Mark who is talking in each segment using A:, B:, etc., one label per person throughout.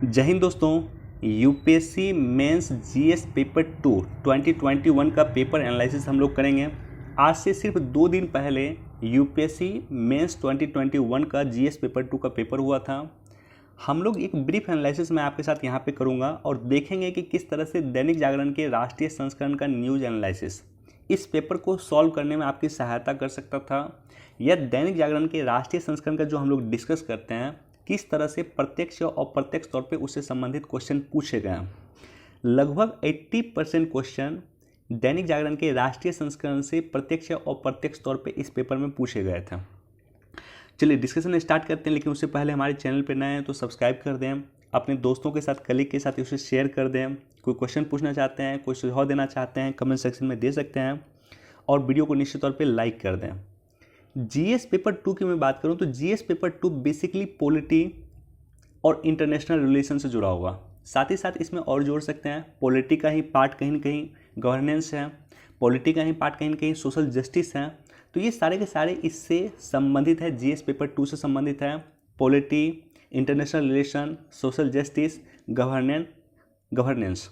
A: जय हिंद दोस्तों। UPSC mains GS paper 2 2021 का पेपर एनालिसिस हम लोग करेंगे। आज से सिर्फ 2 दिन पहले यूपीएससी मेंस 2021 का जीएस पेपर 2 का पेपर हुआ था। हम लोग एक ब्रीफ एनालिसिस मैं आपके साथ यहाँ पे करूँगा और देखेंगे कि किस तरह से दैनिक जागरण के राष्ट्रीय संस्करण का न्यूज़ एनालिसिस इस पेपर को सॉल्व करने में आपकी सहायता कर सकता था। यह दैनिक जागरण के राष्ट्रीय संस्करण का जो हम लोग डिस्कस करते हैं किस तरह से प्रत्यक्ष और अप्रत्यक्ष तौर पे उससे संबंधित क्वेश्चन पूछे गए हैं। लगभग 80% क्वेश्चन दैनिक जागरण के राष्ट्रीय संस्करण से प्रत्यक्ष और अप्रत्यक्ष तौर पे इस पेपर में पूछे गए थे। चलिए डिस्कशन स्टार्ट करते हैं, लेकिन उससे पहले हमारे चैनल पर नए हैं तो सब्सक्राइब कर दें, अपने दोस्तों के साथ, कलीग के साथ उसे शेयर कर दें। कोई क्वेश्चन पूछना चाहते हैं, कोई सुझाव देना चाहते हैं, कमेंट सेक्शन में दे सकते हैं और वीडियो को निश्चित तौर पर लाइक कर दें। जीएस पेपर 2 की मैं बात करूं तो जीएस पेपर 2 बेसिकली पॉलिटी और इंटरनेशनल रिलेशन से जुड़ा हुआ। साथ ही साथ इसमें और जोड़ सकते हैं पॉलिटी का ही पार्ट कहीं न कहीं गवर्नेंस है, पॉलिटी का ही पार्ट कहीं न कहीं सोशल जस्टिस है। तो ये सारे के सारे इससे संबंधित है, जीएस पेपर 2 से संबंधित है। Polity, international relation, social justice, governance.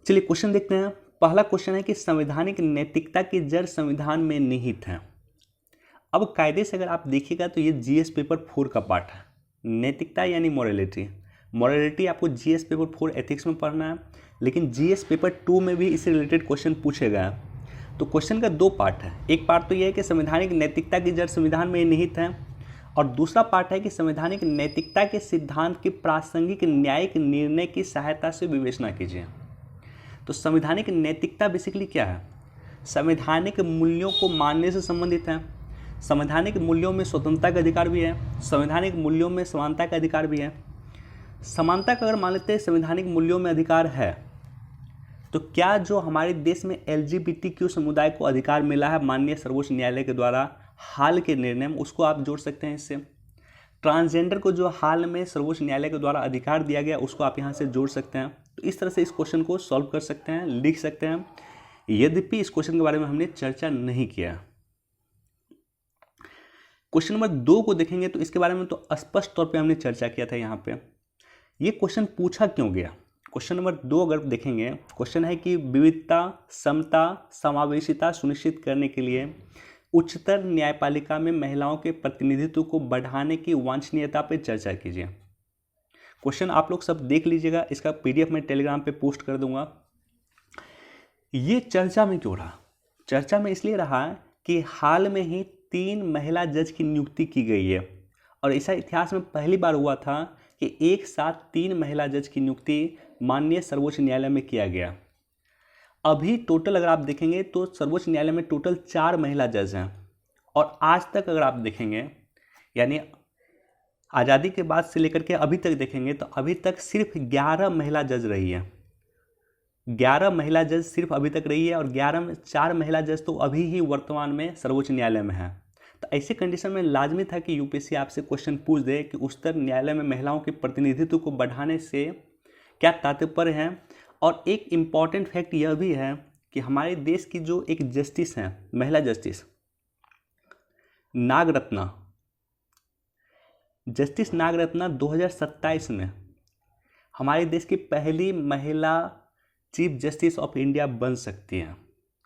A: चलिए क्वेश्चन देखते हैं। पहला क्वेश्चन है कि संवैधानिक नैतिकता की जड़ संविधान में निहित है। अब कायदे से अगर आप देखिएगा तो ये जीएस पेपर 4 का पार्ट है। नैतिकता यानी मोरालिटी आपको जीएस पेपर 4 एथिक्स में पढ़ना है, लेकिन जीएस पेपर 2 में भी इससे रिलेटेड क्वेश्चन पूछे गए हैं। तो क्वेश्चन का 2 पार्ट है। एक पार्ट तो ये है कि संवैधानिक नैतिकता की जड़ संविधान में निहित है, और दूसरा पार्ट है कि संवैधानिक नैतिकता के सिद्धांत की प्रासंगिक न्यायिक निर्णय की सहायता से विवेचना कीजिए। तो संवैधानिक नैतिकता बेसिकली क्या है? संवैधानिक मूल्यों को मानने से संबंधित है। संवैधानिक मूल्यों में स्वतंत्रता का अधिकार भी है, संवैधानिक मूल्यों में समानता का अधिकार भी है। समानता का अगर मान लेते हैं संवैधानिक मूल्यों में अधिकार है, तो क्या जो हमारे देश में एलजीबीटीक्यू समुदाय को अधिकार मिला है माननीय सर्वोच्च न्यायालय के द्वारा हाल के निर्णय में, उसको आप जोड़ सकते हैं इससे। ट्रांसजेंडर को जो हाल में सर्वोच्च न्यायालय के द्वारा अधिकार दिया गया उसको आप यहाँ से जोड़ सकते हैं। तो इस तरह से इस क्वेश्चन को सॉल्व कर सकते हैं, लिख सकते हैं। यद्यपि इस क्वेश्चन के बारे में हमने चर्चा नहीं किया। क्वेश्चन नंबर 2 को देखेंगे तो इसके बारे में तो स्पष्ट तौर पे हमने चर्चा किया था। यहाँ पे ये क्वेश्चन पूछा क्यों गया? क्वेश्चन नंबर 2 अगर देखेंगे, क्वेश्चन है कि विविधता, समता, समावेशिता सुनिश्चित करने के लिए उच्चतर न्यायपालिका में महिलाओं के प्रतिनिधित्व को बढ़ाने की वांछनीयता पर चर्चा कीजिए। क्वेश्चन आप लोग सब देख लीजिएगा, इसका पीडीएफ मैं टेलीग्राम पे पोस्ट कर दूंगा। ये चर्चा में क्यों रहा? चर्चा में इसलिए रहा कि हाल में ही 3 महिला जज की नियुक्ति की गई है, और ऐसा इतिहास में पहली बार हुआ था कि एक साथ 3 महिला जज की नियुक्ति माननीय सर्वोच्च न्यायालय में किया गया। अभी टोटल अगर आप देखेंगे तो सर्वोच्च न्यायालय में टोटल 4 महिला जज हैं, और आज तक अगर आप देखेंगे यानी आज़ादी के बाद से लेकर के अभी तक देखेंगे तो अभी तक सिर्फ 11 महिला जज रही है। 11 महिला जज सिर्फ अभी तक रही है, और 11 में 4 महिला जज तो अभी ही वर्तमान में सर्वोच्च न्यायालय में है। तो ऐसे कंडीशन में लाजमी था कि यूपीएससी आपसे क्वेश्चन पूछ दे कि उच्चतर न्यायालय में महिलाओं के प्रतिनिधित्व को बढ़ाने से क्या तात्पर्य है। और एक इम्पॉर्टेंट फैक्ट यह भी है कि हमारे देश की जो एक जस्टिस हैं, महिला जस्टिस जस्टिस नागरत्ना 2027 में हमारे देश की पहली महिला चीफ जस्टिस ऑफ इंडिया बन सकती हैं।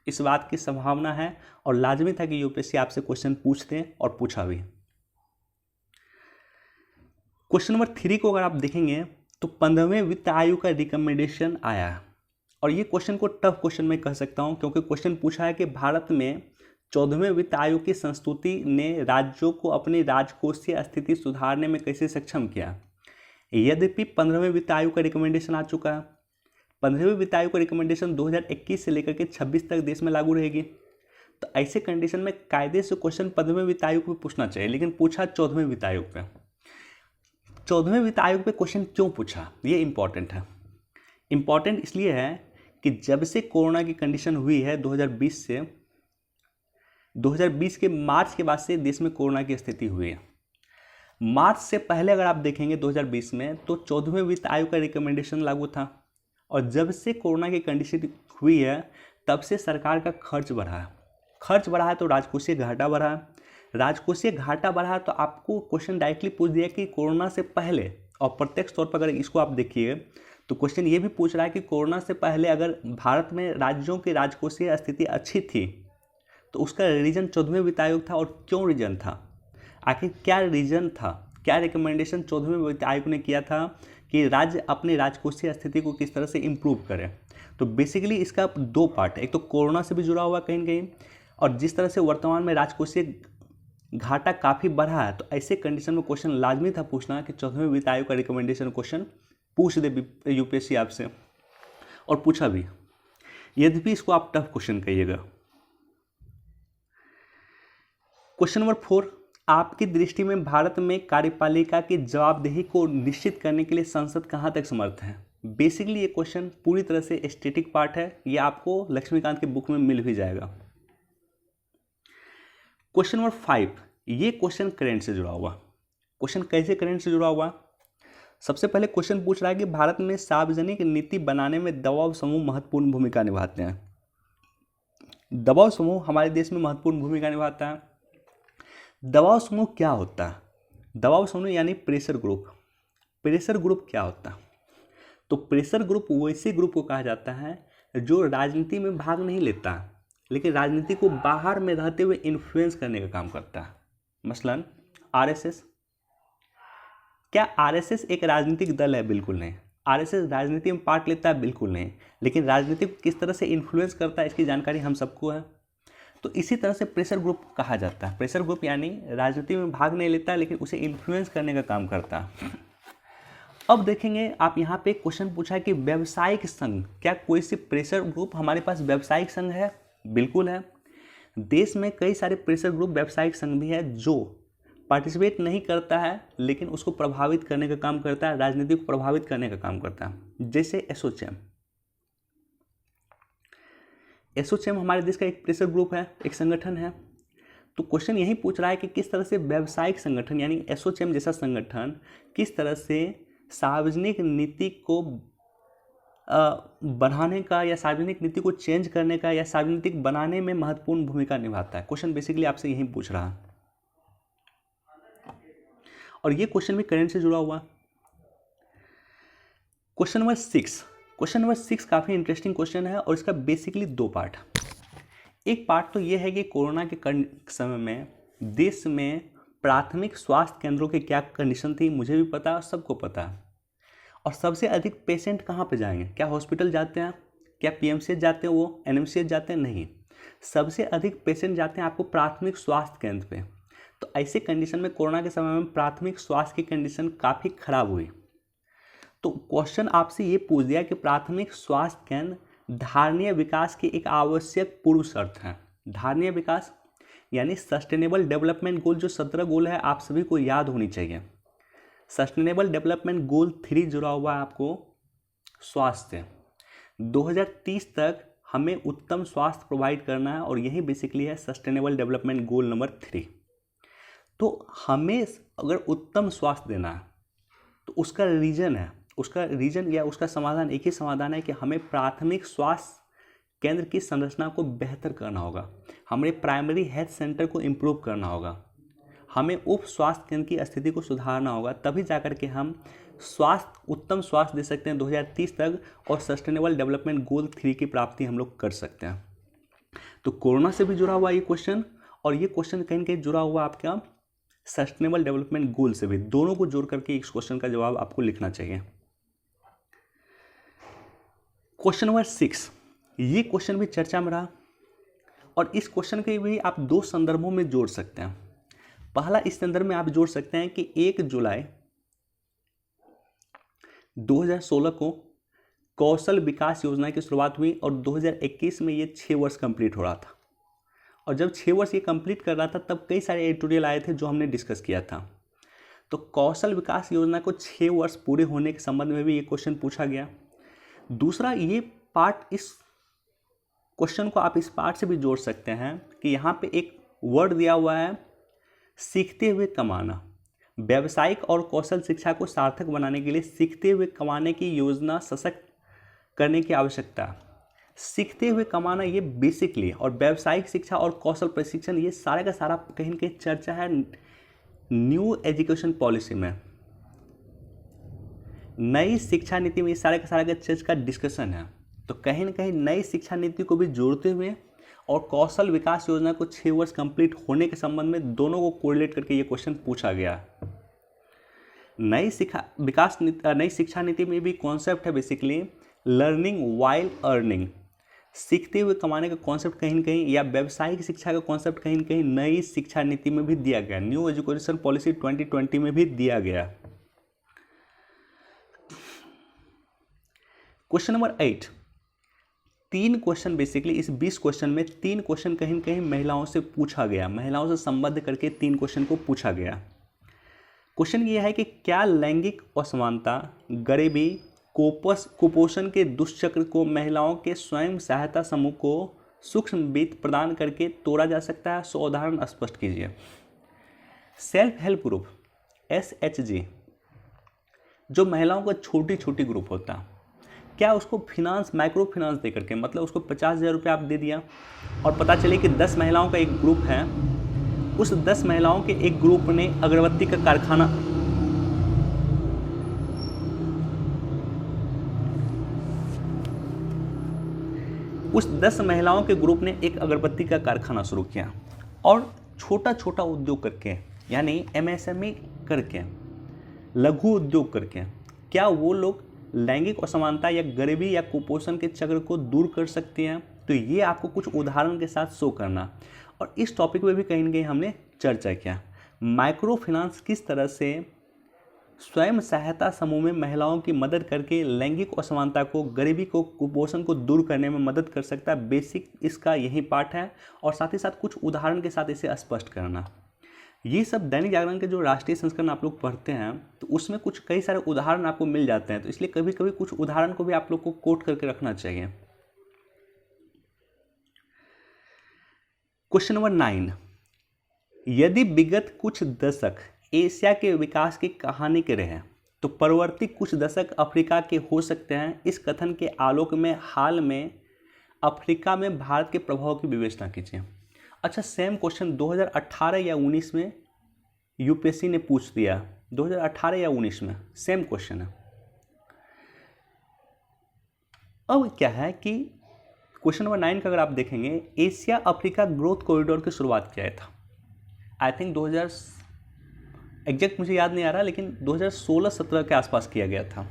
A: इस बात की संभावना है, और लाजमी था कि यूपीएससी आपसे क्वेश्चन पूछते हैं, और पूछा भी। क्वेश्चन नंबर 3 को अगर आप देखेंगे तो 15वें वित्त आयोग का रिकमेंडेशन आया है, और ये क्वेश्चन को टफ क्वेश्चन में कह सकता हूँ, क्योंकि क्वेश्चन पूछा है कि भारत में 14वें वित्त आयोग की संस्तुति ने राज्यों को अपनी राजकोषीय स्थिति सुधारने में कैसे सक्षम किया। यद्यपि 15वें वित्त आयोग का रिकमेंडेशन आ चुका है। 15वें वित्त आयोग का रिकमेंडेशन 2021 से लेकर के 26 तक देश में लागू रहेगी। तो ऐसे कंडीशन में कायदे से क्वेश्चन 15वें वित्त आयोग पे पूछना चाहिए, लेकिन पूछा 14वें वित्त आयोग पे। 14वें वित्त आयोग पे क्वेश्चन क्यों पूछा, ये इंपॉर्टेंट है। इंपॉर्टेंट इसलिए है कि जब से कोरोना की कंडीशन हुई है 2020 के मार्च के बाद से देश में कोरोना की स्थिति हुई है। मार्च से पहले अगर आप देखेंगे 2020 में तो 14वें वित्त आयोग का रिकमेंडेशन लागू था, और जब से कोरोना की कंडीशन हुई है तब से सरकार का खर्च बढ़ा है तो राजकोषीय घाटा बढ़ा है। राजकोषीय घाटा बढ़ा तो आपको क्वेश्चन डायरेक्टली पूछ दिया कि कोरोना से पहले और प्रत्यक्ष तौर पर अगर इसको आप देखिए तो क्वेश्चन ये भी पूछ रहा है कि कोरोना से पहले अगर भारत में राज्यों की राजकोषीय स्थिति अच्छी थी तो उसका रीजन 14वें वित्त आयोग था, और क्यों रीजन था, आखिर क्या रीजन था, क्या रिकमेंडेशन 14वें वित्त आयोग ने किया था कि राज्य अपनी राजकोषीय स्थिति को किस तरह से इम्प्रूव करें। तो बेसिकली इसका दो पार्ट है, एक तो कोरोना से भी जुड़ा हुआ कहीं न कहीं, और जिस तरह से वर्तमान में राजकोषीय घाटा काफ़ी बढ़ा है, तो ऐसे कंडीशन में क्वेश्चन लाजमी था पूछना कि 14वें वित्त आयोग का रिकमेंडेशन क्वेश्चन पूछ दे यूपीएससी आपसे, और पूछा भी, यद्यपि इसको आप टफ क्वेश्चन कहिएगा। क्वेश्चन नंबर 4, आपकी दृष्टि में भारत में कार्यपालिका की जवाबदेही को निश्चित करने के लिए संसद कहाँ तक समर्थ है। बेसिकली ये क्वेश्चन पूरी तरह से स्टैटिक पार्ट है, ये आपको लक्ष्मीकांत के बुक में मिल भी जाएगा। क्वेश्चन नंबर 5, ये क्वेश्चन करंट से जुड़ा हुआ। क्वेश्चन कैसे करंट से जुड़ा हुआ, सबसे पहले क्वेश्चन पूछ रहा है कि भारत में सार्वजनिक नीति बनाने में दबाव समूह महत्वपूर्ण भूमिका निभाते हैं। दबाव समूह हमारे देश में महत्वपूर्ण भूमिका निभाता है। दबाव समूह क्या होता है, दबाव समूह यानी प्रेशर ग्रुप। प्रेशर ग्रुप क्या होता है, तो प्रेशर ग्रुप वैसे ग्रुप को कहा जाता है जो राजनीति में भाग नहीं लेता लेकिन राजनीति को बाहर में रहते हुए इन्फ्लुएंस करने का काम करता है। मसलन आरएसएस। क्या आरएसएस एक राजनीतिक दल है? बिल्कुल नहीं। आरएसएस राजनीति में पार्ट लेता है? बिल्कुल नहीं। लेकिन राजनीति को किस तरह से इन्फ्लुएंस करता है इसकी जानकारी हम सबको है। तो इसी तरह से प्रेशर ग्रुप कहा जाता है। प्रेशर ग्रुप यानी राजनीति में भाग नहीं लेता लेकिन उसे इन्फ्लुएंस करने का काम करता है। अब देखेंगे आप यहाँ पे क्वेश्चन पूछा है कि व्यावसायिक संघ, क्या कोई सी प्रेशर ग्रुप हमारे पास व्यावसायिक संघ है? बिल्कुल है। देश में कई सारे प्रेशर ग्रुप व्यावसायिक संघ भी है जो पार्टिसिपेट नहीं करता है लेकिन उसको प्रभावित करने का काम करता है, राजनीति को प्रभावित करने का काम करता है। जैसे एसोचैम। एसोचैम हमारे देश का एक प्रेशर ग्रुप है, एक संगठन है। तो क्वेश्चन यही पूछ रहा है कि किस तरह से व्यावसायिक संगठन यानी एसोचैम जैसा संगठन किस तरह से सार्वजनिक नीति को बढ़ाने का या सार्वजनिक नीति को चेंज करने का या सार्वजनिक बनाने में महत्वपूर्ण भूमिका निभाता है। क्वेश्चन बेसिकली आपसे यही पूछ रहा है, और ये क्वेश्चन भी करंट से जुड़ा हुआ। Question number 6। क्वेश्चन नंबर 6 काफ़ी इंटरेस्टिंग क्वेश्चन है और इसका बेसिकली दो पार्ट। एक पार्ट तो ये है कि कोरोना के समय में देश में प्राथमिक स्वास्थ्य केंद्रों की क्या कंडीशन थी, मुझे भी पता है और सबको पता है। और सबसे अधिक पेशेंट कहाँ पे जाएंगे, क्या हॉस्पिटल जाते हैं, क्या पीएमसीएच जाते हैं, वो एनएमसीएच जाते हैं? नहीं, सबसे अधिक पेशेंट जाते हैं आपको प्राथमिक स्वास्थ्य केंद्र पे। तो ऐसे कंडीशन में कोरोना के समय में प्राथमिक स्वास्थ्य की कंडीशन काफ़ी खराब हुई। तो क्वेश्चन आपसे ये पूछ दिया कि प्राथमिक स्वास्थ्य केंद्र धारणीय विकास की एक आवश्यक पूर्व शर्त है। धारणीय विकास यानी सस्टेनेबल डेवलपमेंट गोल, जो 17 गोल है आप सभी को याद होनी चाहिए। सस्टेनेबल डेवलपमेंट गोल 3 जुड़ा हुआ है आपको स्वास्थ्य। 2030 तक हमें उत्तम स्वास्थ्य प्रोवाइड करना है और यही बेसिकली है सस्टेनेबल डेवलपमेंट गोल नंबर 3। तो हमें अगर उत्तम स्वास्थ्य देना है तो उसका रीजन है, उसका रीजन या उसका समाधान एक ही समाधान है कि हमें प्राथमिक स्वास्थ्य केंद्र की संरचना को बेहतर करना होगा, हमें प्राइमरी हेल्थ सेंटर को इम्प्रूव करना होगा, हमें उप स्वास्थ्य केंद्र की स्थिति को सुधारना होगा, तभी जाकर के हम उत्तम स्वास्थ्य दे सकते हैं 2030 तक और सस्टेनेबल डेवलपमेंट गोल 3 की प्राप्ति हम लोग कर सकते हैं। तो कोरोना से भी जुड़ा हुआ ये क्वेश्चन और ये क्वेश्चन कहीं न कहीं जुड़ा हुआ आपका सस्टेनेबल डेवलपमेंट गोल से भी। दोनों को जोड़ करके इस क्वेश्चन का जवाब आपको लिखना चाहिए। क्वेश्चन नंबर 6, ये क्वेश्चन भी चर्चा में रहा और इस क्वेश्चन के भी आप 2 संदर्भों में जोड़ सकते हैं। पहला इस संदर्भ में आप जोड़ सकते हैं कि 1 जुलाई 2016 को कौशल विकास योजना की शुरुआत हुई और 2021 में ये 6 वर्ष कंप्लीट हो रहा था। और जब 6 वर्ष ये कंप्लीट कर रहा था तब कई सारे एडिटोरियल आए थे जो हमने डिस्कस किया था। तो कौशल विकास योजना को 6 वर्ष पूरे होने के संबंध में भी ये क्वेश्चन पूछा गया। दूसरा ये पार्ट, इस क्वेश्चन को आप इस पार्ट से भी जोड़ सकते हैं कि यहाँ पे एक वर्ड दिया हुआ है सीखते हुए कमाना। व्यावसायिक और कौशल शिक्षा को सार्थक बनाने के लिए सीखते हुए कमाने की योजना सशक्त करने की आवश्यकता। सीखते हुए कमाना ये बेसिकली, और व्यावसायिक शिक्षा और कौशल प्रशिक्षण ये सारे का सारा कहीं न कहीं चर्चा है न्यू एजुकेशन पॉलिसी में। नई शिक्षा नीति में ये सारे का सारा चीज का डिस्कशन है। तो कहीं ना कहीं नई शिक्षा नीति को भी जोड़ते हुए और कौशल विकास योजना को 6 वर्ष कंप्लीट होने के संबंध में दोनों को कोरिलेट करके ये क्वेश्चन पूछा गया। नई शिक्षा नीति में भी कॉन्सेप्ट है बेसिकली लर्निंग वाइल अर्निंग, सीखते हुए कमाने का कॉन्सेप्ट कहीं ना कहीं, या व्यावसायिक शिक्षा का कॉन्सेप्ट कहीं ना कहीं नई शिक्षा नीति में भी दिया गया, न्यू एजुकेशन पॉलिसी 2020 में भी दिया गया। क्वेश्चन नंबर 8, 3 क्वेश्चन बेसिकली इस 20 क्वेश्चन में 3 क्वेश्चन कहीं ना कहीं महिलाओं से पूछा गया, महिलाओं से संबद्ध करके 3 क्वेश्चन को पूछा गया। क्वेश्चन ये है कि क्या लैंगिक असमानता, गरीबी, कुपोषण के दुष्चक्र को महिलाओं के स्वयं सहायता समूह को सूक्ष्म वित्त प्रदान करके तोड़ा जा सकता है? सो उदाहरण स्पष्ट कीजिए। सेल्फ हेल्प ग्रुप SHG जो महिलाओं का छोटी छोटी ग्रुप होता है, क्या उसको फिनांस, माइक्रो फिनांस दे करके, मतलब उसको 50,000 रुपये आप दे दिया और पता चले कि 10 महिलाओं का एक ग्रुप है, उस 10 महिलाओं के एक ग्रुप ने अगरबत्ती का कारखाना, उस 10 महिलाओं के ग्रुप ने एक अगरबत्ती का कारखाना शुरू किया और छोटा छोटा उद्योग करके, यानी MSME करके, लघु उद्योग करके, क्या वो लोग लैंगिक असमानता या गरीबी या कुपोषण के चक्र को दूर कर सकती हैं? तो ये आपको कुछ उदाहरण के साथ शो करना। और इस टॉपिक पे भी कहीं ना कहीं हमने चर्चा किया, माइक्रो फाइनेंस किस तरह से स्वयं सहायता समूह में महिलाओं की मदद करके लैंगिक असमानता को, गरीबी को, कुपोषण को दूर करने में मदद कर सकता है। बेसिक इसका यही पार्ट है और साथ ही साथ कुछ उदाहरण के साथ इसे स्पष्ट करना। ये सब दैनिक जागरण के जो राष्ट्रीय संस्करण आप लोग पढ़ते हैं तो उसमें कुछ कई सारे उदाहरण आपको मिल जाते हैं, तो इसलिए कभी कभी कुछ उदाहरण को भी आप लोग को कोट करके रखना चाहिए। क्वेश्चन नंबर 9, यदि विगत कुछ दशक एशिया के विकास की कहानी के रहे तो परवर्ती कुछ दशक अफ्रीका के हो सकते हैं। इस कथन के आलोक में हाल में अफ्रीका में भारत के प्रभाव की विवेचना कीजिए। अच्छा, सेम क्वेश्चन 2018 या 19 में यूपीएससी ने पूछ दिया, 2018 या 19 में सेम क्वेश्चन है। अब क्या है कि क्वेश्चन नंबर 9 का अगर आप देखेंगे, एशिया अफ्रीका ग्रोथ कॉरिडोर की शुरुआत किया था, आई थिंक 2000 एग्जैक्ट मुझे याद नहीं आ रहा, लेकिन 2016-17 के आसपास किया गया था।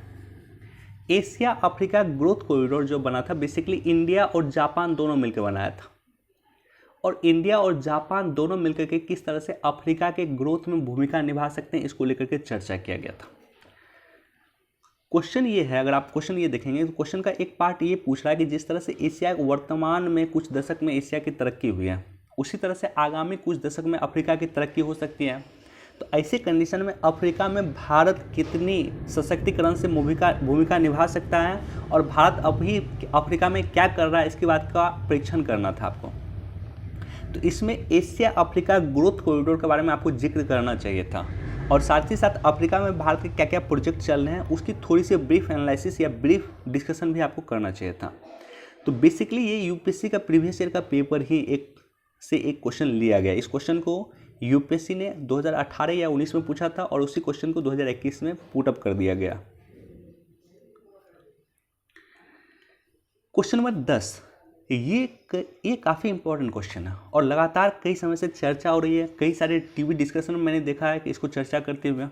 A: एशिया अफ्रीका ग्रोथ कॉरिडोर जो बना था बेसिकली इंडिया और जापान दोनों मिलकर बनाया था, और इंडिया और जापान दोनों मिलकर के किस तरह से अफ्रीका के ग्रोथ में भूमिका निभा सकते हैं इसको लेकर के चर्चा किया गया था। क्वेश्चन ये है, अगर आप क्वेश्चन ये देखेंगे तो क्वेश्चन का एक पार्ट ये पूछ रहा है कि जिस तरह से एशिया वर्तमान में कुछ दशक में एशिया की तरक्की हुई है, उसी तरह से आगामी कुछ दशक में अफ्रीका की तरक्की हो सकती है। तो ऐसे कंडीशन में अफ्रीका में भारत कितनी सशक्तिकरण से भूमिका निभा सकता है और भारत अभी अफ्रीका में क्या कर रहा है, इसकी बात का परीक्षण करना था आपको। तो इसमें एशिया अफ्रीका ग्रोथ कॉरिडोर के बारे में आपको जिक्र करना चाहिए था, और साथ ही साथ अफ्रीका में भारत के क्या क्या प्रोजेक्ट चल रहे हैं उसकी थोड़ी सी ब्रीफ एनालिसिस या ब्रीफ डिस्कशन भी आपको करना चाहिए था। तो बेसिकली ये यूपीएससी का प्रीवियस ईयर का पेपर ही एक क्वेश्चन लिया गया। इस क्वेश्चन को यूपीएससी ने 2018 या 19 में पूछा था और उसी क्वेश्चन को 2021 में पुटअप कर दिया गया। क्वेश्चन नंबर 10, ये काफ़ी इंपॉर्टेंट क्वेश्चन है और लगातार कई समय से चर्चा हो रही है, कई सारे टीवी डिस्कशन में मैंने देखा है कि इसको चर्चा करते हुए।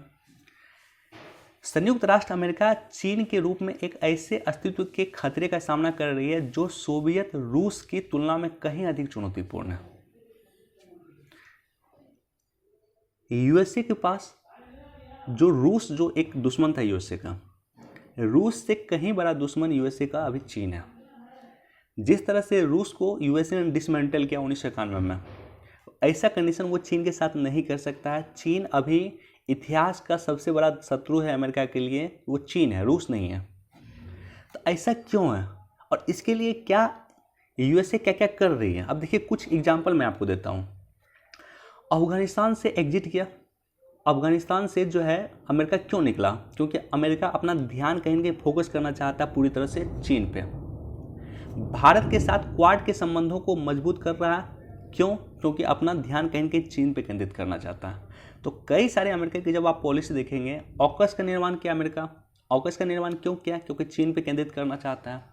A: संयुक्त राष्ट्र अमेरिका चीन के रूप में एक ऐसे अस्तित्व के खतरे का सामना कर रही है जो सोवियत रूस की तुलना में कहीं अधिक चुनौतीपूर्ण है। यूएसए के पास रूस जो एक दुश्मन था यूएसए का, रूस से कहीं बड़ा दुश्मन यूएसए का अभी चीन है। जिस तरह से रूस को यूएसए ने डिसमेंटल किया 1991 में, ऐसा कंडीशन वो चीन के साथ नहीं कर सकता है। चीन अभी इतिहास का सबसे बड़ा शत्रु है अमेरिका के लिए, वो चीन है, रूस नहीं है। तो ऐसा क्यों है और इसके लिए क्या यूएसए क्या क्या कर रही है? अब देखिए कुछ एग्जाम्पल मैं आपको देता हूँ। अफगानिस्तान से एग्जिट किया, अफगानिस्तान से जो है अमेरिका क्यों निकला? क्योंकि अमेरिका अपना ध्यान कहीं ना कहीं फोकस करना चाहता है पूरी तरह से चीन पे। भारत के साथ क्वाड के संबंधों को मजबूत कर रहा है, क्यों? क्योंकि अपना ध्यान कहीं ना कहीं चीन पे केंद्रित करना चाहता है। तो कई सारे अमेरिका की जब आप पॉलिसी देखेंगे, ऑकस का निर्माण किया अमेरिका, ऑकस का निर्माण क्यों किया? क्योंकि चीन पे केंद्रित करना चाहता है।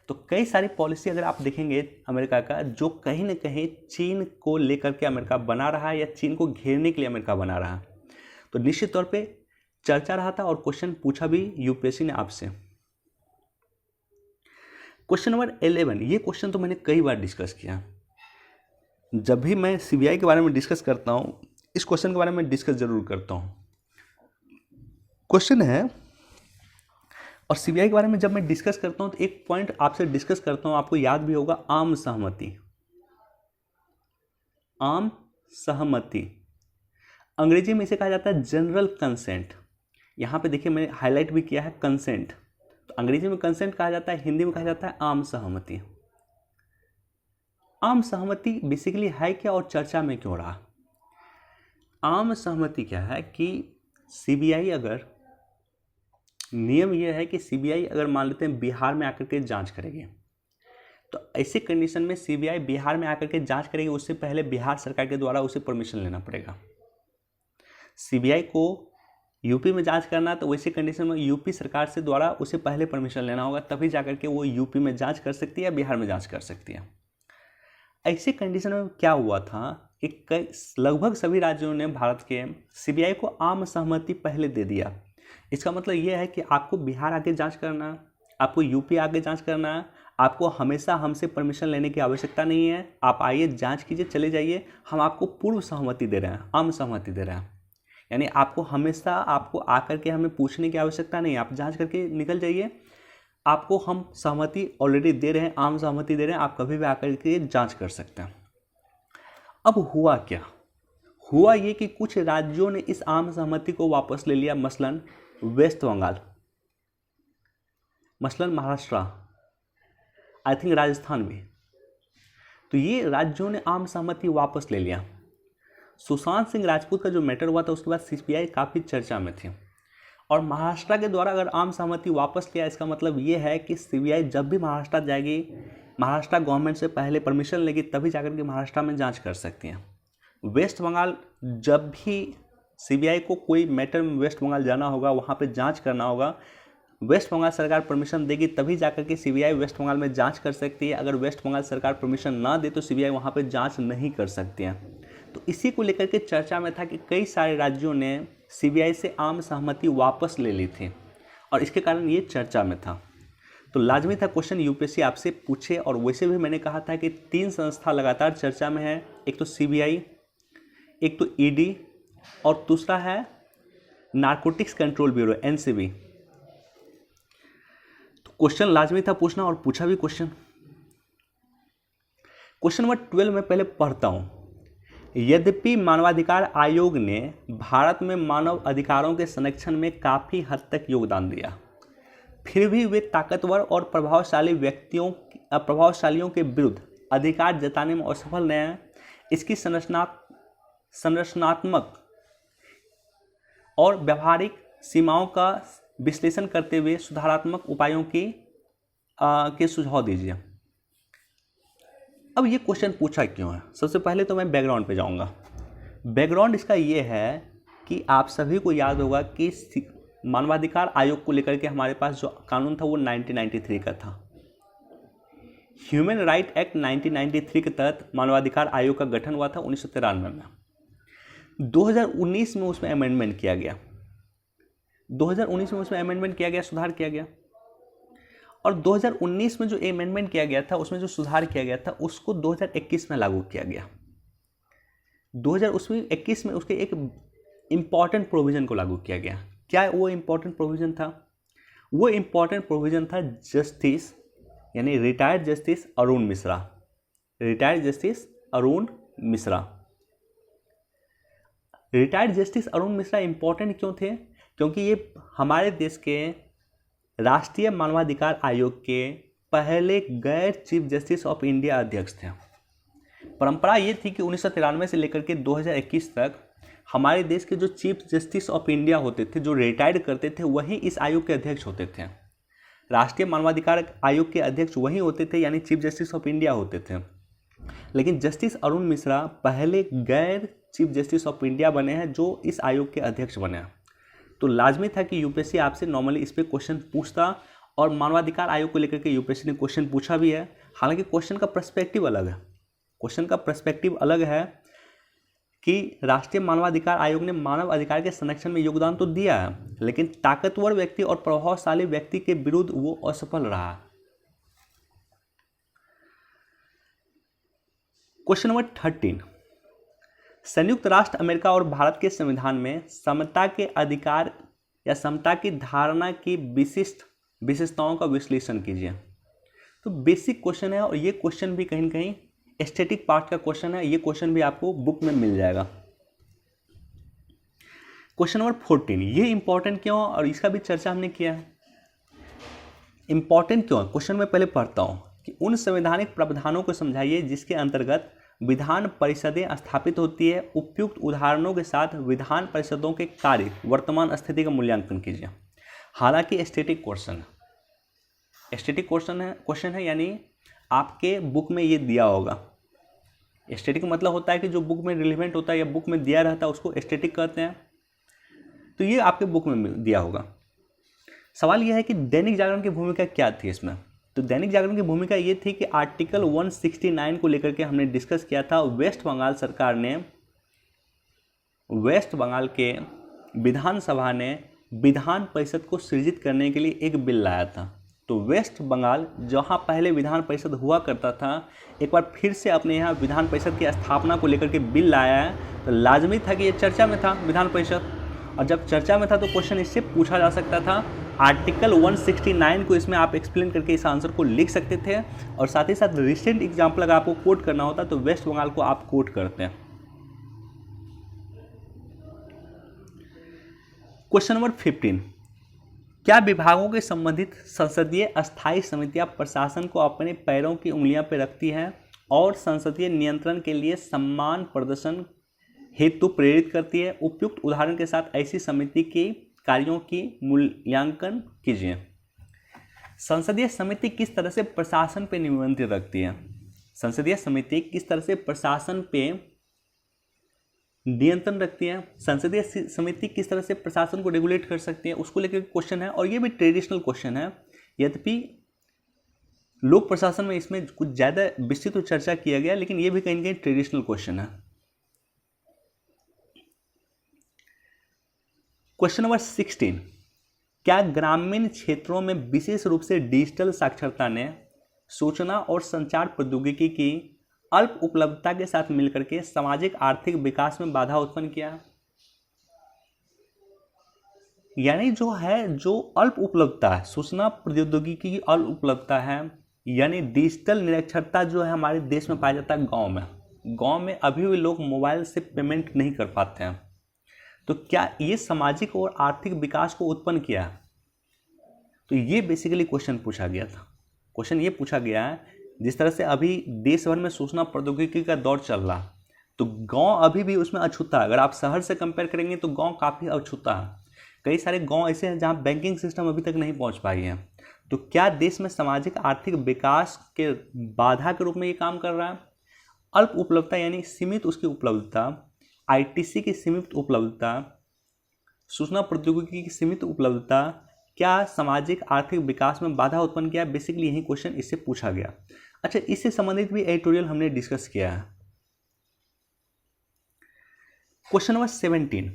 A: तो कई सारी पॉलिसी अगर आप देखेंगे अमेरिका का, जो कहीं ना कहीं चीन को लेकर के अमेरिका बना रहा है या चीन को घेरने के लिए अमेरिका बना रहा है। तो निश्चित तौर पे चर्चा रहा था और क्वेश्चन पूछा भी यूपीएससी ने आपसे। क्वेश्चन नंबर 11, ये क्वेश्चन तो मैंने कई बार डिस्कस किया। जब भी मैं सीबीआई के बारे में डिस्कस करता हूँ, इस क्वेश्चन के बारे में डिस्कस जरूर करता हूँ। क्वेश्चन है, और सीबीआई के बारे में जब मैं डिस्कस करता हूँ तो एक पॉइंट आपसे डिस्कस करता हूँ, आपको याद भी होगा, आम सहमति। आम सहमति अंग्रेजी में इसे कहा जाता है जनरल कंसेंट। यहाँ पे देखिए मैंने हाईलाइट भी किया है कंसेंट। तो अंग्रेजी में कंसेंट कहा जाता है, हिंदी में कहा जाता है आम सहमति। आम सहमति बेसिकली है क्या और चर्चा में क्यों रहा? आम सहमति क्या है कि सीबीआई अगर, नियम यह है कि सीबीआई अगर मान लेते हैं बिहार में आकर के जांच करेगी, तो ऐसे कंडीशन में सीबीआई बिहार में आकर के जांच करेगी, उससे पहले बिहार सरकार के द्वारा उसे परमिशन लेना पड़ेगा। सीबीआई को यूपी में जांच करना, तो वैसे कंडीशन में यूपी सरकार से द्वारा उसे पहले परमिशन लेना होगा, तभी जाकर के वो यूपी में जांच कर सकती है या बिहार में जांच कर सकती है। ऐसे कंडीशन में क्या हुआ था कि लगभग सभी राज्यों ने भारत के सीबीआई को आम सहमति पहले दे दिया। इसका मतलब ये है कि आपको बिहार आके जांच करना, आपको यूपी आके जांच करना, आपको हमेशा हमसे परमिशन लेने की आवश्यकता नहीं है। आप आइए, जांच कीजिए, चले जाइए, हम आपको पूर्व सहमति दे रहे हैं, आम सहमति दे रहे हैं। यानी आपको हमेशा आपको आकर के हमें पूछने की आवश्यकता नहीं है, आप जांच करके निकल जाइए, आपको हम सहमति ऑलरेडी दे रहे हैं, आम सहमति दे रहे हैं, आप कभी भी आकर के जांच कर सकते हैं। अब हुआ क्या? हुआ ये कि कुछ राज्यों ने इस आम सहमति को वापस ले लिया, मसलन वेस्ट बंगाल, मसलन महाराष्ट्र, आई थिंक राजस्थान भी। तो ये राज्यों ने आम सहमति वापस ले लिया। सुशांत सिंह राजपूत का जो मैटर हुआ था उसके बाद सीबीआई काफ़ी चर्चा में थी, और महाराष्ट्र के द्वारा अगर आम सहमति वापस लिया, इसका मतलब ये है कि सीबीआई जब भी महाराष्ट्र जाएगी, महाराष्ट्र गवर्नमेंट से पहले परमिशन लेगी, तभी जाकर के महाराष्ट्र में जांच कर सकती हैं। वेस्ट बंगाल, जब भी सीबीआई को कोई मैटर में वेस्ट बंगाल जाना होगा, वहाँ पे जांच करना होगा, वेस्ट बंगाल सरकार परमिशन देगी, तभी जाकर के सीबीआई वेस्ट बंगाल में जांच कर सकती है। अगर वेस्ट बंगाल सरकार परमिशन ना दे तो सीबीआई वहाँ पे जांच नहीं कर सकती है। तो इसी को लेकर के चर्चा में था कि कई सारे राज्यों ने सीबीआई से आम सहमति वापस ले ली थी, और इसके कारण ये चर्चा में था। तो लाजमी था क्वेश्चन यूपीएससी आपसे पूछे, और वैसे भी मैंने कहा था कि 3 संस्था लगातार चर्चा में है, एक तो सीबीआई, एक तो ईडी, और दूसरा है नारकोटिक्स कंट्रोल ब्यूरो, एनसीबी। तो क्वेश्चन लाजमी था पूछना, और पूछा भी क्वेश्चन। क्वेश्चन नंबर 12 में पहले पढ़ता हूं। यद्यपि मानवाधिकार आयोग ने भारत में मानव अधिकारों के संरक्षण में काफ़ी हद तक योगदान दिया, फिर भी वे ताकतवर और प्रभावशालियों के विरुद्ध अधिकार जताने में असफल रहे हैं। इसकी संरचनात्मक और व्यवहारिक सीमाओं का विश्लेषण करते हुए सुधारात्मक उपायों के सुझाव दीजिए। अब ये क्वेश्चन पूछा क्यों है? सबसे पहले तो मैं बैकग्राउंड पे जाऊंगा। बैकग्राउंड इसका ये है कि आप सभी को याद होगा कि मानवाधिकार आयोग को लेकर के हमारे पास जो कानून था वो 1993 का था। ह्यूमन राइट एक्ट 1993 के तहत मानवाधिकार आयोग का गठन हुआ था 1993 में। 2019 में उसमें अमेंडमेंट किया गया, 2019 में उसमें अमेंडमेंट किया गया, सुधार किया गया, और 2019 में जो अमेंडमेंट किया गया था, उसमें जो सुधार किया गया था, उसको 2021 में लागू किया गया। 2021 में उसके एक इम्पॉर्टेंट प्रोविज़न को लागू किया गया। क्या वो इम्पॉर्टेंट प्रोविज़न था? वो इम्पॉर्टेंट प्रोविज़न था जस्टिस, यानी retired justice Arun Mishra. Retired justice Arun Mishra important क्यों थे? क्योंकि ये हमारे देश के राष्ट्रीय मानवाधिकार आयोग के पहले गैर चीफ जस्टिस ऑफ इंडिया अध्यक्ष थे। परंपरा ये थी कि 1993 से लेकर के 2021 तक हमारे देश के जो चीफ जस्टिस ऑफ इंडिया होते थे, जो रिटायर्ड करते थे, वही इस आयोग के अध्यक्ष होते थे। राष्ट्रीय मानवाधिकार आयोग के अध्यक्ष वही होते थे, यानी चीफ जस्टिस ऑफ इंडिया होते थे। लेकिन जस्टिस अरुण मिश्रा पहले गैर चीफ जस्टिस ऑफ इंडिया बने हैं जो इस आयोग के अध्यक्ष बने हैं। तो लाजमी था कि यूपीएससी आपसे नॉर्मली इस पर क्वेश्चन पूछता, और मानवाधिकार आयोग को लेकर के यूपीएससी ने क्वेश्चन पूछा भी है। हालांकि क्वेश्चन का पर्सपेक्टिव अलग है, क्वेश्चन का पर्सपेक्टिव अलग है कि राष्ट्रीय मानवाधिकार आयोग ने मानव अधिकार के संरक्षण में योगदान तो दिया है, लेकिन ताकतवर व्यक्ति और प्रभावशाली व्यक्ति के विरुद्ध वो असफल रहा। क्वेश्चन नंबर 13, संयुक्त राष्ट्र अमेरिका और भारत के संविधान में समता के अधिकार या समता की धारणा की विशेषताओं का विश्लेषण कीजिए। तो बेसिक क्वेश्चन है, और ये क्वेश्चन भी कहीं ना कहीं स्टैटिक पार्ट का क्वेश्चन है। ये क्वेश्चन भी आपको बुक में मिल जाएगा। क्वेश्चन नंबर 14, ये इंपॉर्टेंट क्यों और इसका भी चर्चा हमने किया है। इंपॉर्टेंट क्यों, क्वेश्चन में पहले पढ़ता हूं कि उन संवैधानिक प्रावधानों को समझाइए जिसके अंतर्गत विधान परिषदें स्थापित होती है। उपयुक्त उदाहरणों के साथ विधान परिषदों के कार्य वर्तमान स्थिति का मूल्यांकन कीजिए। हालांकि स्टैटिक क्वेश्चन है, यानी आपके बुक में ये दिया होगा। स्टैटिक मतलब होता है कि जो बुक में रिलेवेंट होता है या बुक में दिया रहता है उसको स्टैटिक कहते हैं। तो ये आपके बुक में दिया होगा। सवाल यह है कि दैनिक जागरण की भूमिका क्या थी इसमें। तो दैनिक जागरण की भूमिका ये थी कि आर्टिकल 169 को लेकर के हमने डिस्कस किया था। वेस्ट बंगाल सरकार ने, वेस्ट बंगाल के विधानसभा ने विधान परिषद को सृजित करने के लिए एक बिल लाया था। तो वेस्ट बंगाल जहां पहले विधान परिषद हुआ करता था, एक बार फिर से अपने यहाँ विधान परिषद की स्थापना को लेकर के बिल लाया है। तो लाजमी था कि ये चर्चा में था विधान परिषद, और जब चर्चा में था तो क्वेश्चन इससे पूछा जा सकता था। आर्टिकल 169 को इसमें आप एक्सप्लेन करके इस आंसर को लिख सकते थे, और साथ ही साथ रिसेंट एग्जाम्पल अगर आपको कोट करना होता तो वेस्ट बंगाल को आप कोट करते हैं। क्वेश्चन नंबर 15, क्या विभागों के संबंधित संसदीय अस्थायी समितियां प्रशासन को अपने पैरों की उंगलियां पर रखती हैं और संसदीय नियंत्रण के लिए समान प्रदर्शन हेतु प्रेरित करती है? उपयुक्त उदाहरण के साथ ऐसी समिति के कार्यों की मूल्यांकन कीजिए। संसदीय समिति किस तरह से प्रशासन पे नियंत्रण रखती है? संसदीय समिति किस तरह से प्रशासन पे नियंत्रण रखती है? संसदीय समिति किस तरह से प्रशासन को रेगुलेट कर सकती है, उसको लेकर क्वेश्चन है। और ये भी ट्रेडिशनल क्वेश्चन है, यद्यपि लोक प्रशासन में इसमें कुछ ज़्यादा विस्तृत चर्चा किया गया, लेकिन ये भी कहीं ना कहीं ट्रेडिशनल क्वेश्चन है। क्वेश्चन नंबर 16, क्या ग्रामीण क्षेत्रों में विशेष रूप से डिजिटल साक्षरता ने सूचना और संचार प्रौद्योगिकी की अल्प उपलब्धता के साथ मिलकर के सामाजिक आर्थिक विकास में बाधा उत्पन्न किया? यानी जो अल्प उपलब्धता है, सूचना प्रौद्योगिकी की अल्प उपलब्धता है, यानी डिजिटल निरक्षरता जो है हमारे देश में पाया जाता है गांव में अभी भी लोग मोबाइल से पेमेंट नहीं कर पाते हैं। तो क्या ये सामाजिक और आर्थिक विकास को उत्पन्न किया? तो ये बेसिकली क्वेश्चन पूछा गया था। क्वेश्चन ये पूछा गया है, जिस तरह से अभी देश भर में सूचना प्रौद्योगिकी का दौर चल रहा, तो गांव अभी भी उसमें अछूता है। अगर आप शहर से कंपेयर करेंगे तो गांव काफ़ी अछूता है। कई सारे गांव ऐसे हैं जहां बैंकिंग सिस्टम अभी तक नहीं पहुंच पाई है। तो क्या देश में सामाजिक आर्थिक विकास के बाधा के रूप में ये काम कर रहा है? अल्प उपलब्धता यानी सीमित उसकी उपलब्धता, आईटीसी की सीमित उपलब्धता, सूचना प्रौद्योगिकी की सीमित उपलब्धता, क्या सामाजिक आर्थिक विकास में बाधा उत्पन्न किया? बेसिकली यही क्वेश्चन इससे पूछा गया। अच्छा, इससे संबंधित भी एडिटोरियल हमने डिस्कस किया है। क्वेश्चन नंबर 17,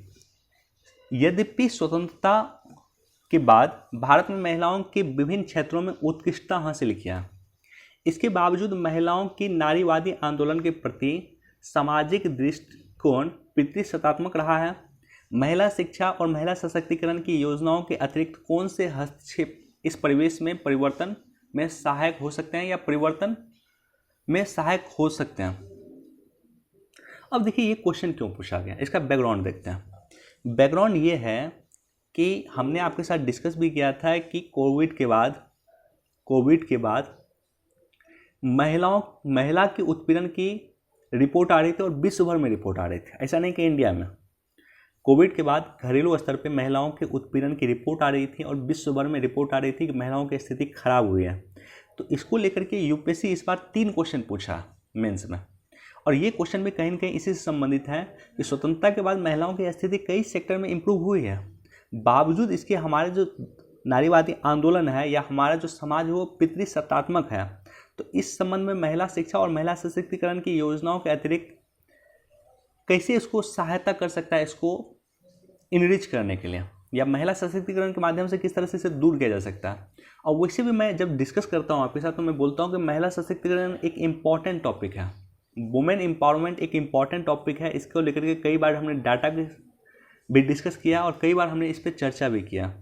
A: यद्यपि स्वतंत्रता के बाद भारत में महिलाओं के विभिन्न क्षेत्रों में उत्कृष्टता हासिल किया, इसके बावजूद महिलाओं की नारीवादी आंदोलन के प्रति सामाजिक दृष्टिकोण प्रतिशतात्मक रहा है। महिला शिक्षा और महिला सशक्तिकरण की योजनाओं के अतिरिक्त कौन से हस्तक्षेप इस परिवेश में परिवर्तन में सहायक हो सकते हैं या परिवर्तन में सहायक हो सकते हैं? अब देखिए ये क्वेश्चन क्यों पूछा गया, इसका बैकग्राउंड देखते हैं। बैकग्राउंड ये है कि हमने आपके साथ डिस्कस भी किया था कि कोविड के बाद महिला के उत्पीड़न की रिपोर्ट आ रही थी और विश्व भर में रिपोर्ट आ रही थी। ऐसा नहीं कि इंडिया में। कोविड के बाद घरेलू स्तर पे महिलाओं के उत्पीड़न की रिपोर्ट आ रही थी और विश्व भर में रिपोर्ट आ रही थी कि महिलाओं की स्थिति खराब हुई है। तो इसको लेकर के यूपीएससी इस बार 3 क्वेश्चन पूछा मेंस में, और ये क्वेश्चन भी कहीं ना कहीं इसी से संबंधित है कि स्वतंत्रता के बाद महिलाओं की स्थिति कई सेक्टर में इंप्रूव हुई है। बावजूद इसके हमारे जो नारीवादी आंदोलन है या हमारा जो समाज है वो पितृसत्तात्मक है, तो इस संबंध में महिला शिक्षा और महिला सशक्तिकरण की योजनाओं के अतिरिक्त कैसे इसको सहायता कर सकता है, इसको इनरिच करने के लिए, या महिला सशक्तिकरण के माध्यम से किस तरह से इसे दूर किया जा सकता है। और वैसे भी मैं जब डिस्कस करता हूँ आपके साथ तो मैं बोलता हूँ कि महिला सशक्तिकरण एक इम्पॉर्टेंट टॉपिक है, वुमेन एम्पावरमेंट एक इम्पॉर्टेंट टॉपिक है। इसको लेकर के कई बार हमने डाटा भी डिस्कस किया और कई बार हमने इस पर चर्चा भी किया।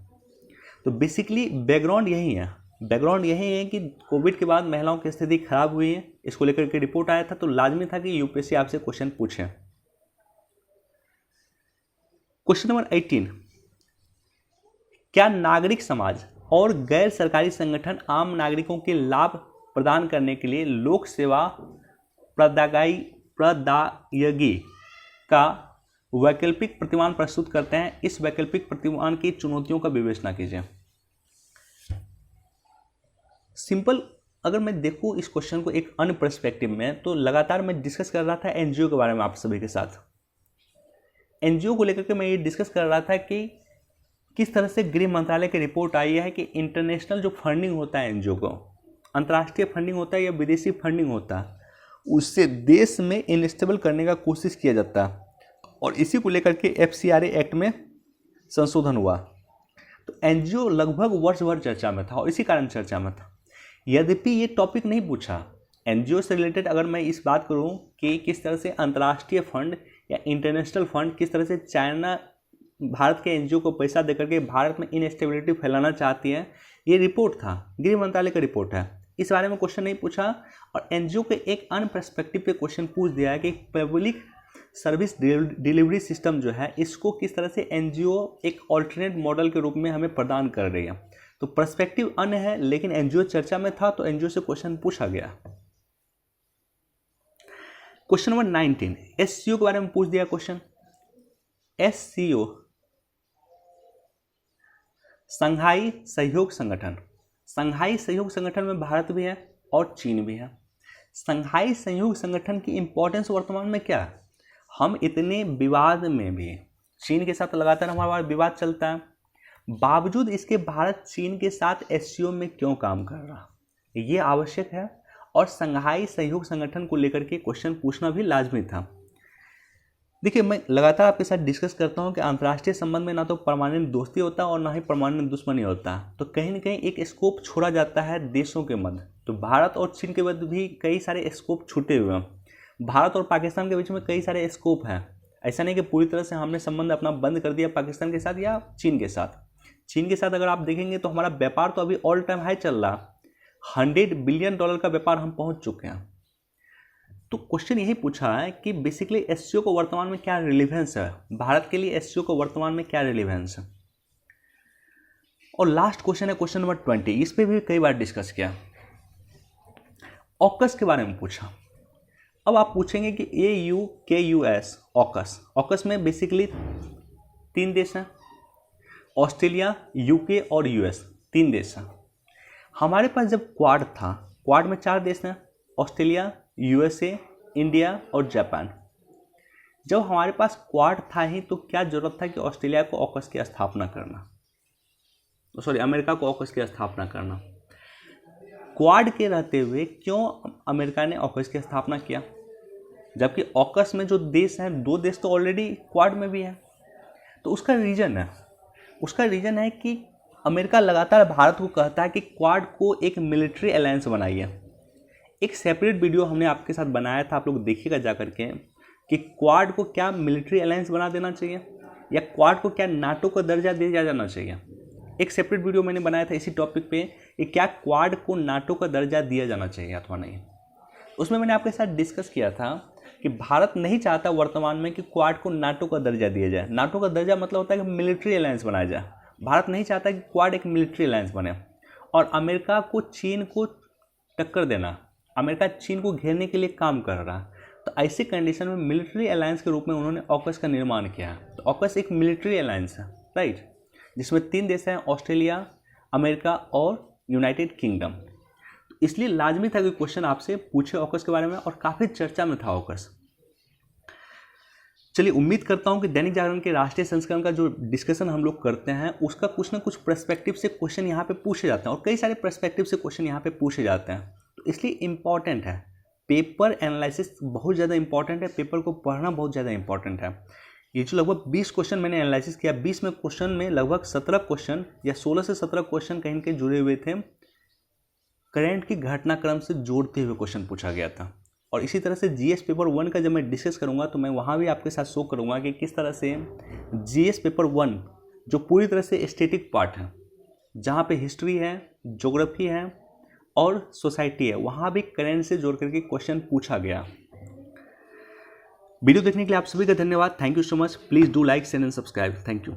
A: तो बेसिकली बैकग्राउंड यही है, कि कोविड के बाद महिलाओं की स्थिति खराब हुई है, इसको लेकर के रिपोर्ट आया था, तो लाजमी था कि यूपीएससी आपसे क्वेश्चन पूछे। क्वेश्चन नंबर 18, क्या नागरिक समाज और गैर सरकारी संगठन आम नागरिकों के लाभ प्रदान करने के लिए लोक सेवा प्रदायगी का वैकल्पिक प्रतिमान प्रस्तुत करते हैं? इस वैकल्पिक प्रतिमान की चुनौतियों का विवेचना कीजिए। सिंपल, अगर मैं देखूं इस क्वेश्चन को एक अन्य पर्सपेक्टिव में, तो लगातार मैं डिस्कस कर रहा था एनजीओ के बारे में आप सभी के साथ। एनजीओ को लेकर के मैं ये डिस्कस कर रहा था कि किस तरह से गृह मंत्रालय की रिपोर्ट आई है कि इंटरनेशनल जो फंडिंग होता है एनजीओ को, अंतर्राष्ट्रीय फंडिंग होता है या विदेशी फंडिंग होता है, उससे देश में इन्वेस्टेबल करने का कोशिश किया जाता है, और इसी को लेकर के FCRA एक्ट में संशोधन हुआ। तो एनजीओ लगभग वर्ष भर चर्चा में था और इसी कारण चर्चा में था। यद्यपि ये टॉपिक नहीं पूछा एनजीओ से रिलेटेड, अगर मैं इस बात करूं कि किस तरह से अंतर्राष्ट्रीय फंड या इंटरनेशनल फंड, किस तरह से चाइना भारत के एनजीओ को पैसा देकर के भारत में इनस्टेबिलिटी फैलाना चाहती है, ये रिपोर्ट था, गृह मंत्रालय का रिपोर्ट है। इस बारे में क्वेश्चन नहीं पूछा, और एनजीओ के एक अन्य पर्सपेक्टिव पे क्वेश्चन पूछ दिया है कि पब्लिक सर्विस डिलीवरी सिस्टम जो है, इसको किस तरह से एनजीओ एक ऑल्टरनेट मॉडल के रूप में हमें प्रदान कर रही है। तो पर्सपेक्टिव अन्य है, लेकिन एनजीओ चर्चा में था तो एनजीओ से क्वेश्चन पूछा गया। क्वेश्चन नंबर 19, एससीओ के बारे में पूछ दिया क्वेश्चन। एससीओ संघाई सहयोग संगठन, संघाई सहयोग संगठन में भारत भी है और चीन भी है। संघाई सहयोग संगठन की इंपॉर्टेंस वर्तमान में क्या है? हम इतने विवाद में भी, चीन के साथ लगातार हमारा विवाद चलता है, बावजूद इसके भारत चीन के साथ एससीओ में क्यों काम कर रहा, ये आवश्यक है, और संघाई सहयोग संगठन को लेकर के क्वेश्चन पूछना भी लाजमी था। देखिए, मैं लगातार आपके साथ डिस्कस करता हूं कि अंतर्राष्ट्रीय संबंध में ना तो परमानेंट दोस्ती होता है और ना ही परमानेंट दुश्मनी होता है, तो कहीं ना कहीं एक स्कोप छोड़ा जाता है देशों के मध्य। तो भारत और चीन के मध्य भी कई सारे स्कोप छूटे हुए हैं। भारत और पाकिस्तान के बीच में कई सारे स्कोप हैं, ऐसा नहीं कि पूरी तरह से हमने संबंध अपना बंद कर दिया पाकिस्तान के साथ या चीन के साथ। चीन के साथ अगर आप देखेंगे तो हमारा व्यापार तो अभी ऑल टाइम हाई चल रहा, $100 बिलियन का व्यापार हम पहुंच चुके हैं। तो क्वेश्चन यही पूछा है कि बेसिकली एससीओ को वर्तमान में क्या रिलेवेंस है, भारत के लिए एससीओ को वर्तमान में क्या रिलेवेंस है। और लास्ट क्वेश्चन है क्वेश्चन नंबर 20, इस पे भी कई बार डिस्कस किया। ऑकस के बारे में पूछा। अब आप पूछेंगे कि AUKUS ऑकस, ऑकस में बेसिकली 3 देश हैं, ऑस्ट्रेलिया, यूके और यूएस, 3 देश हैं। हमारे पास जब क्वाड था, क्वाड में 4 देश हैं, ऑस्ट्रेलिया, यूएसए, इंडिया और जापान। जब हमारे पास क्वाड था ही तो क्या जरूरत था कि ऑस्ट्रेलिया को ऑकस की स्थापना करना, अमेरिका को ऑकस की स्थापना करना। क्वाड के रहते हुए क्यों अमेरिका ने ऑकस की स्थापना किया, जबकि ऑकस में जो देश हैं 2 देश तो ऑलरेडी क्वाड में भी हैं। तो उसका रीजन है कि अमेरिका लगातार भारत को कहता है कि क्वाड को एक मिलिट्री अलायंस बनाइए। एक सेपरेट वीडियो हमने आपके साथ बनाया था, आप लोग देखिएगा जा करके, कि क्वाड को क्या मिलिट्री अलायंस बना देना चाहिए या क्वाड को क्या नाटो का दर्जा दिया जाना चाहिए। एक सेपरेट वीडियो मैंने बनाया था इसी टॉपिक पे कि क्या क्वाड को नाटो का दर्जा दिया जाना चाहिए अथवा नहीं। उसमें मैंने आपके साथ डिस्कस किया था कि भारत नहीं चाहता वर्तमान में कि क्वाड को नाटो का दर्जा दिया जाए। नाटो का दर्जा मतलब होता है कि मिलिट्री अलायंस बनाया जाए। भारत नहीं चाहता कि क्वाड एक मिलिट्री अलायंस बने, और अमेरिका को चीन को टक्कर देना, अमेरिका चीन को घेरने के लिए काम कर रहा। तो ऐसी कंडीशन में मिलिट्री अलायंस के रूप में उन्होंने ऑकस का निर्माण किया। तो ऑकस एक मिलिट्री अलायंस है, राइट, जिसमें 3 देश हैं, ऑस्ट्रेलिया, अमेरिका और यूनाइटेड किंगडम। तो इसलिए लाजमी था कि क्वेश्चन आपसे पूछे ऑकस के बारे में, और काफ़ी चर्चा में था ऑकस। चलिए उम्मीद करता हूँ कि दैनिक जागरण के राष्ट्रीय संस्करण का जो डिस्कशन हम लोग करते हैं उसका कुछ ना कुछ पर्सपेक्टिव से क्वेश्चन यहाँ पे पूछे जाते हैं और कई सारे पर्सपेक्टिव से क्वेश्चन यहाँ पे पूछे जाते हैं, तो इसलिए इम्पॉर्टेंट है पेपर एनालिसिस, बहुत ज़्यादा इंपॉर्टेंट है, पेपर को पढ़ना बहुत ज़्यादा इंपॉर्टेंट है। ये जो लगभग 20 क्वेश्चन मैंने एनालिसिस किया, 20 में क्वेश्चन में लगभग 17 क्वेश्चन या 16 से 17 क्वेश्चन कहीं के जुड़े हुए थे, करंट की घटनाक्रम से जोड़ते हुए क्वेश्चन पूछा गया था। और इसी तरह से जीएस पेपर 1 का जब मैं डिस्कस करूंगा तो मैं वहाँ भी आपके साथ शो करूंगा कि किस तरह से जीएस पेपर 1 जो पूरी तरह से स्टैटिक पार्ट है, जहाँ पे हिस्ट्री है, ज्योग्राफी है और सोसाइटी है, वहाँ भी करंट से जोड़ करके क्वेश्चन पूछा गया। वीडियो देखने के लिए आप सभी का धन्यवाद। Thank you so much. Please do like, share and subscribe. Thank you.